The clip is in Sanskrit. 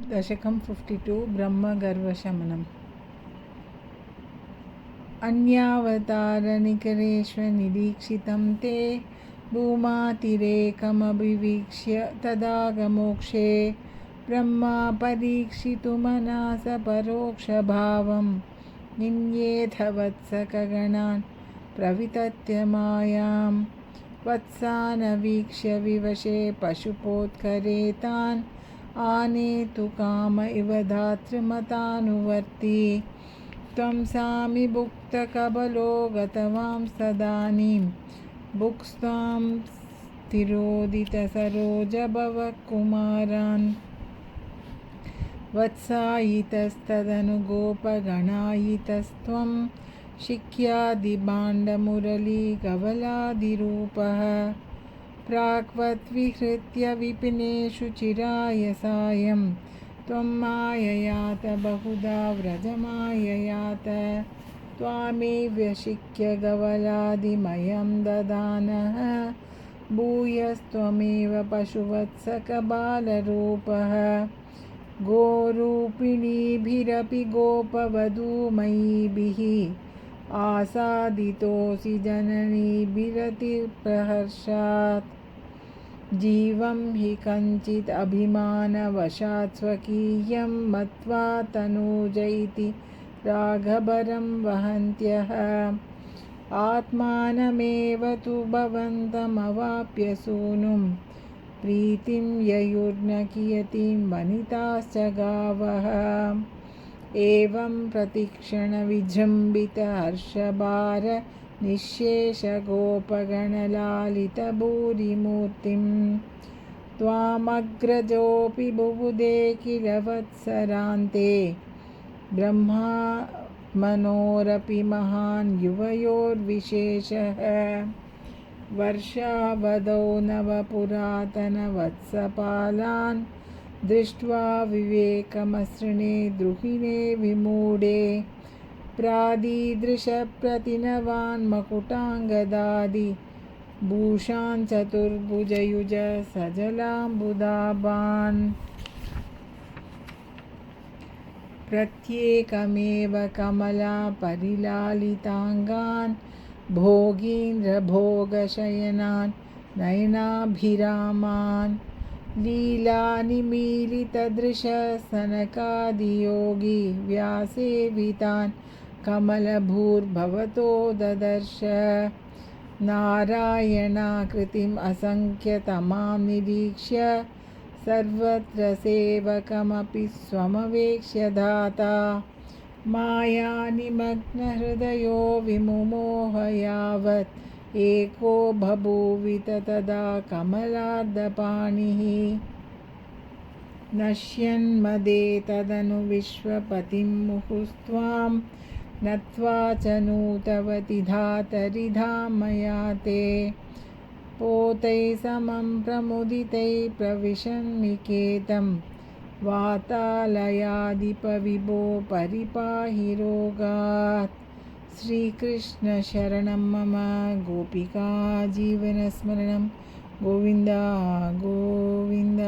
दशकं 52 ब्रह्मगर्वशमनम्। अन्यावतारनिकरेष्वनिरीक्षितं ते भूमातिरेकमभिवीक्ष्य तदागमोक्षे ब्रह्मा परीक्षितुमनास परोक्षभावं निन्येथ वत्सकगणान् प्रवितत्य मायां वत्सानवीक्ष्य विवशे पशुपोत्करे तान् आनेतु काम इव धातृमतानुवर्ती त्वं सामि भुक्तकबलो गतवांस्तदानीं भुक्स्त्वां स्थिरोदितसरोजभवः कुमारान् वत्सायितस्तदनुगोपगणायितस्त्वं शिख्यादिभाण्डमुरलीकवलादिरूपः प्राक्वद्विहृत्य विपिनेषु चिराय सायं त्वं माययात बहुधा व्रजमाययात त्वामेव्यशिख्य गवलादिमयं ददानः भूयस्त्वमेव पशुवत्सकबालरूपः गोरूपिणीभिरपि गोपवधूमयीभिः आसादितोऽसि जननीभिरतिप्रहर्षात् जीवं हि कञ्चित् अभिमानवशात् स्वकीयं मत्वा तनूज इति रागभरं वहन्त्यः आत्मानमेव तु भवन्तमवाप्य सूनुं प्रीतिं ययुर्न कियतीं वनिताश्च गावः एवं प्रतिक्षणविजृम्भितहर्षभार निःशेषगोपगणलालितभूरिमूर्तिं त्वामग्रजोऽपि बुबुधे किल वत्सरान्ते ब्रह्मात्मनोरपि महान् युवयोर्विशेषः वर्षावधौ नवपुरातनवत्सपालान् दृष्ट्वा विवेकमसृणे द्रुहिणे विमूढे प्रादीदृशप्रतिनवान् मकुटाङ्गदादि भूषान् चतुर्भुजयुज सजलाम्बुदाभान् प्रत्येकमेव कमलापरिलालिताङ्गान् भोगीन्द्रभोगशयनान् नयनाभिरामान् लीलानिमीलितदृशसनकादियोगी व्यासेवितान् कमलभूर्भवतो ददर्श नारायणाकृतिम् असङ्ख्यतमां निरीक्ष्य सर्वत्र सेवकमपि स्वमवेक्ष्य धाता मायानिमग्नहृदयो विमुमोह यावत् एको बभूवित तदा कमलार्धपाणिः नश्यन्मदे तदनु विश्वपतिं मुहुस्त्वां नत्वा च नूतवति धातरिधामया ते पोतैः समं प्रमुदितैः प्रविशन्निकेतं वातालयाधिपविभो परिपाहि रोगात् श्रीकृष्ण शरणं मम गोपिका जीवनस्मरणं गोविन्द गोविन्द।